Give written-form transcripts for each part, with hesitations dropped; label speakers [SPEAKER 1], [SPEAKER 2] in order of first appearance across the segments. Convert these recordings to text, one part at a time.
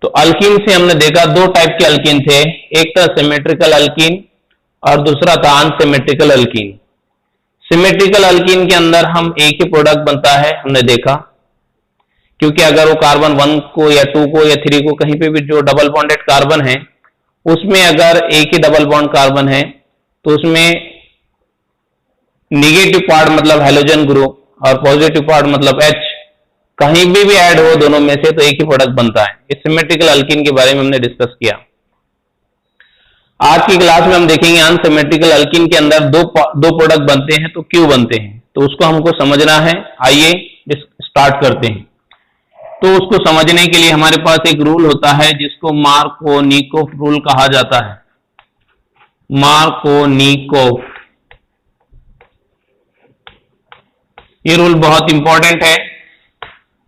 [SPEAKER 1] तो अल्कीन से हमने देखा दो टाइप के अल्कीन थे, एक था सिमेट्रिकल अल्कीन और दूसरा था अनसिमेट्रिकल अल्कीन। सिमेट्रिकल अल्कीन के अंदर हम एक ही प्रोडक्ट बनता है, हमने देखा, क्योंकि अगर वो कार्बन 1 को या 2 को या 3 को कहीं पे भी जो डबल बॉन्डेड कार्बन है उसमें अगर एक ही डबल बॉन्ड कार्बन है तो उसमें निगेटिव पार्ट मतलब हेलोजन ग्रुप और पॉजिटिव पार्ट मतलब H कहीं भी ऐड हो दोनों में से तो एक ही प्रोडक्ट बनता है। इस सिमेट्रिकल अल्कीन के बारे में हमने डिस्कस किया। आज की क्लास में हम देखेंगे अनसिमेट्रिकल अल्कीन के अंदर दो प्रोडक्ट बनते हैं तो क्यों बनते हैं, तो उसको हमको समझना है। आइए स्टार्ट करते हैं। तो उसको समझने के लिए हमारे पास एक रूल होता है जिसको मार्कोनिकोफ रूल कहा जाता है। मार्कोनिकोफ, ये रूल बहुत इंपॉर्टेंट है।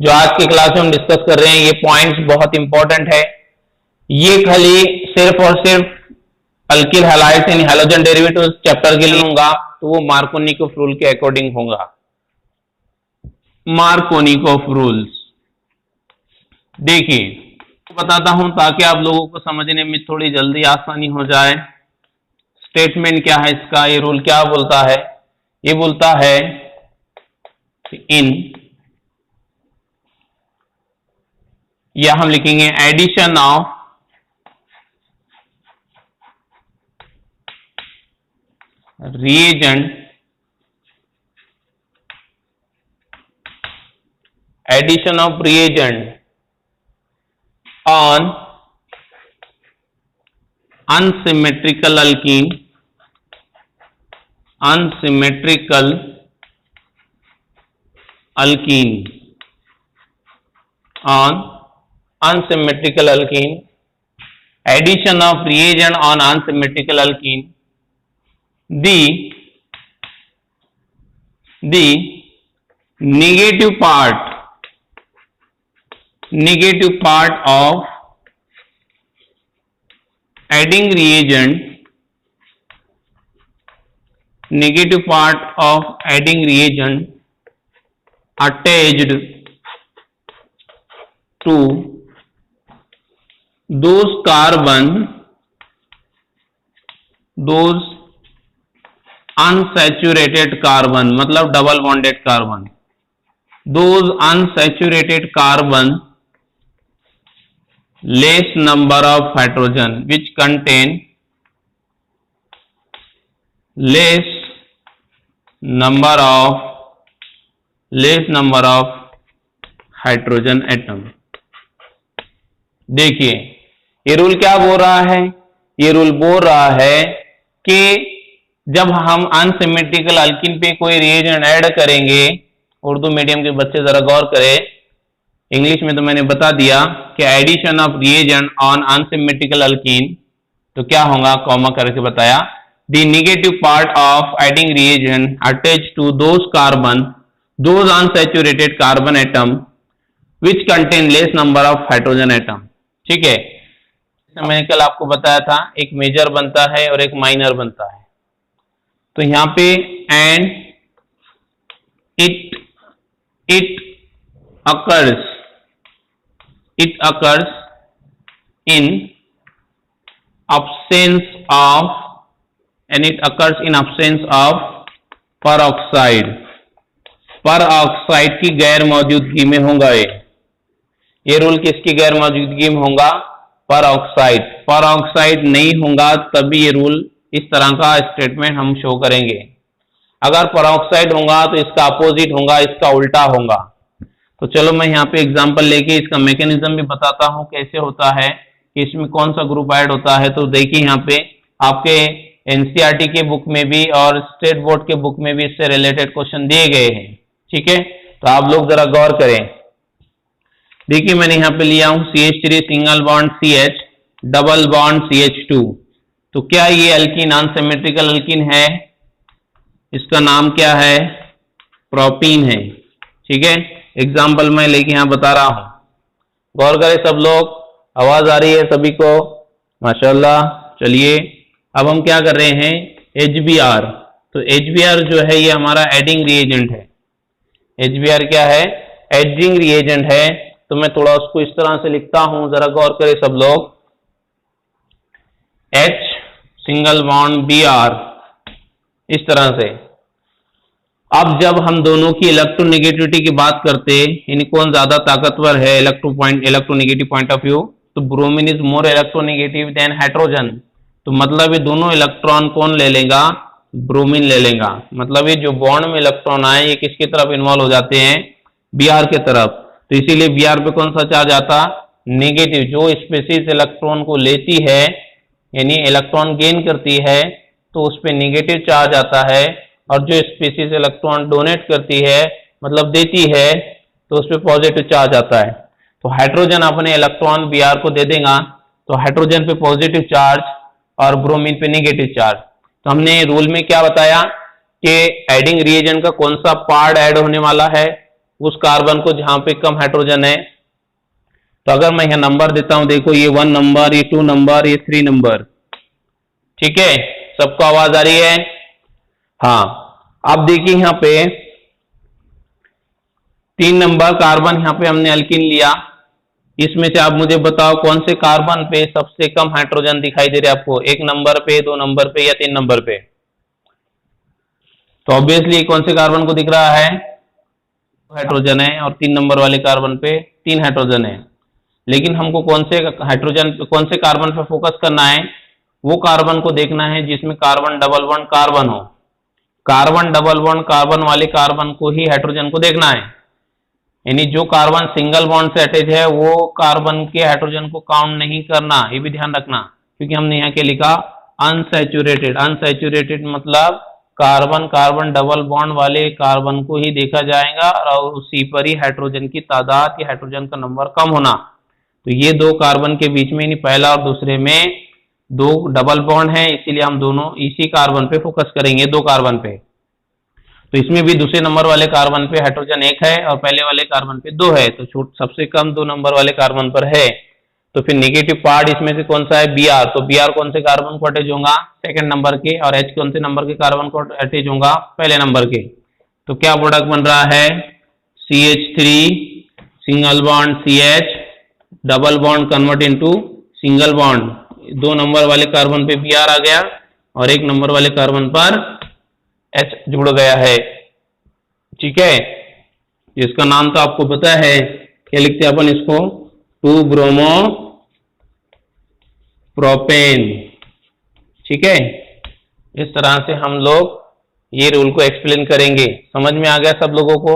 [SPEAKER 1] जो आज की क्लास में हम डिस्कस कर रहे हैं ये पॉइंट्स बहुत इंपॉर्टेंट है। ये खाली सिर्फ और सिर्फ अल्किल हैलाइड्स यानी हैलोजन डेरिवेटिव्स चैप्टर के लिए होगा, तो वो मार्कोनिकोफ रूल के अकॉर्डिंग होगा। मार्कोनिकोफ रूल्स देखिए बताता हूं ताकि आप लोगों को समझने में थोड़ी जल्दी आसानी हो जाए। स्टेटमेंट क्या है इसका, ये रूल क्या बोलता है? ये बोलता है इन, या हम लिखेंगे addition of reagent, addition of reagent on unsymmetrical alkene, unsymmetrical alkene, on unsymmetrical alkene, addition of reagent on unsymmetrical alkene, the negative part of adding reagent, negative part of adding reagent attached to those carbon, those unsaturated carbon मतलब double bonded carbon, those unsaturated carbon less number of hydrogen which contain less number of hydrogen atom। देखिए ये rule क्या बोल रहा है? ये rule बोल रहा है कि जब हम अनसिमेट्रिकल अल्कीन पे कोई रिएजेंट ऐड करेंगे, उर्दू मीडियम के बच्चे जरा गौर करें, इंग्लिश में तो मैंने बता दिया कि addition of reagent on unsymmetrical alkene, तो क्या होगा कॉमा करके बताया, the negative part of adding reagent attach to those carbon, those unsaturated carbon atom which contain less number of hydrogen atom. ठीक है, मैंने कल आपको बताया था एक मेजर बनता है और एक माइनर बनता है। तो यहां पे and it occurs in absence of, and it occurs in absence of peroxide, peroxide की गैर मौजूदगी में होगा। ये रूल किसकी गैर मौजूदगी में होगा? पेरोक्साइड। पेरोक्साइड नहीं होगा तभी ये रूल इस तरह का स्टेटमेंट हम शो करेंगे। अगर पेरोक्साइड होगा तो इसका अपोजिट होगा, इसका उल्टा होगा। तो चलो मैं यहाँ पे एग्जांपल लेके इसका मैकेनिज्म भी बताता हूँ कैसे होता है, कि इसमें कौन सा ग्रुप ऐड होता है। तो देखिए यहाँ पे आपके एनसीईआरटी के बुक में भी और स्टेट बोर्ड के बुक में भी इससे रिलेटेड क्वेश्चन दिए गए हैं। ठीक है, तो आप लोग जरा गौर करें। देखिए मैंने यहाँ पे लिया हूँ CH3 single bond CH double bond CH2। तो क्या ये अल्कीन अनसिमेट्रिकल अल्कीन है? इसका नाम क्या है? प्रोपीन है। ठीक है, एग्जाम्पल मैं लेके यहां बता रहा हूं, गौर करें सब लोग। आवाज आ रही है सभी को? माशाल्लाह। चलिए अब हम क्या कर रहे हैं? HBr। तो HBr जो है ये हमारा एडिंग रिएजेंट है। HBr क्या है? एडिंग रिएजेंट है। तो मैं थोड़ा उसको इस तरह से लिखता हूं, जरा गौर करें सब लोग। H सिंगल बॉन्ड Br, इस तरह से। अब जब हम दोनों की इलेक्ट्रोनेगेटिविटी की बात करते हैं, यानी कौन ज्यादा ताकतवर है इलेक्ट्रोनेगेटिव पॉइंट ऑफ व्यू, तो bromine is more electronegative than hydrogen. तो मतलब ये दोनों इलेक्ट्रॉन कौन ले लेगा, ब्रोमीन ले लेगा। मतलब ये जो बॉन्ड में इलेक्ट्रॉन आए ये किसकी तरफ इन्वॉल्व हो जाते हैं, Br के तरफ। तो इसीलिए Br पे कौन सा चार्ज आता, नेगेटिव। जो स्पीसीज इलेक्ट्रॉन को लेती है यानी इलेक्ट्रॉन गेन करती है तो उस पर नेगेटिव चार्ज आता है, और जो स्पीसीज इलेक्ट्रॉन डोनेट करती है मतलब देती है तो उस पर पॉजिटिव चार्ज आता है। तो हाइड्रोजन अपने इलेक्ट्रॉन Br को दे देगा, तो हाइड्रोजन पे पॉजिटिव चार्ज और ब्रोमीन पे नेगेटिव चार्ज। तो हमने रूल में क्या बताया कि एडिंग रिएजेंट का कौन सा पार्ट ऐड होने वाला है, उस कार्बन को जहां पे कम हाइड्रोजन है। तो अगर मैं यहां नंबर देता हूं, देखो ये 1 नंबर, ये 2 नंबर, ये 3 नंबर, ठीक है, सबको आवाज आ रही है? हाँ, अब देखिए यहां पे 3 नंबर कार्बन यहां पे हमने अल्कीन लिया। इसमें से आप मुझे बताओ कौन से कार्बन पे सबसे कम हाइड्रोजन दिखाई दे रहा है आपको, 1 नंबर पे, 2 नंबर पे या 3 नंबर पे? तो ऑब्वियसली कौन से कार्बन को दिख रहा है, हाइड्रोजन है, और 3 नंबर वाले कार्बन पे 3 हाइड्रोजन है। लेकिन हमको कौन से हाइड्रोजन, कौन से कार्बन पे फोकस करना है, वो कार्बन को देखना है जिसमें कार्बन डबल बॉन्ड कार्बन हो। कार्बन डबल बॉन्ड कार्बन वाले कार्बन को ही हाइड्रोजन को देखना है। यानी जो कार्बन सिंगल बॉन्ड से अटैच है वो कार्बन के हाइड्रोजन को काउंट नहीं करना, ये भी ध्यान रखना, क्योंकि हमने यहाँ के लिखा अनसैचुरेटेड। अनसैचुरेटेड मतलब कार्बन कार्बन डबल बॉन्ड वाले कार्बन को ही देखा जाएगा और उसी पर ही हाइड्रोजन की तादाद या हाइड्रोजन का नंबर कम होना। तो ये 2 कार्बन के बीच में, पहला और दूसरे में 2 डबल बॉन्ड है, इसीलिए हम दोनों इसी कार्बन पे फोकस करेंगे, 2 कार्बन पे। तो इसमें भी दूसरे नंबर वाले कार्बन पे हाइड्रोजन 1 है और पहले वाले कार्बन पे 2 है, तो सबसे कम 2 नंबर वाले कार्बन पर है। तो फिर नेगेटिव पार्ट इसमें से कौन सा है, Br। तो Br कौन से कार्बन को अटैच होगा, सेकंड नंबर के, और H कौन से नंबर के कार्बन को अटैच होगा, पहले नंबर के। तो क्या प्रोडक्ट बन रहा है, CH3 single bond CH double bond convert into single bond. 2 number वाले कार्बन पे Br आ गया और 1 नंबर वाले कार्बन पर H जुड़ गया है, ठीक है। इसका नाम तो आपको पता है, क्या लिखते हैं अपन इसको, 2 ब्रोमो प्रोपेन, ठीक है। इस तरह से हम लोग ये रूल को एक्सप्लेन करेंगे। समझ में आ गया सब लोगों को?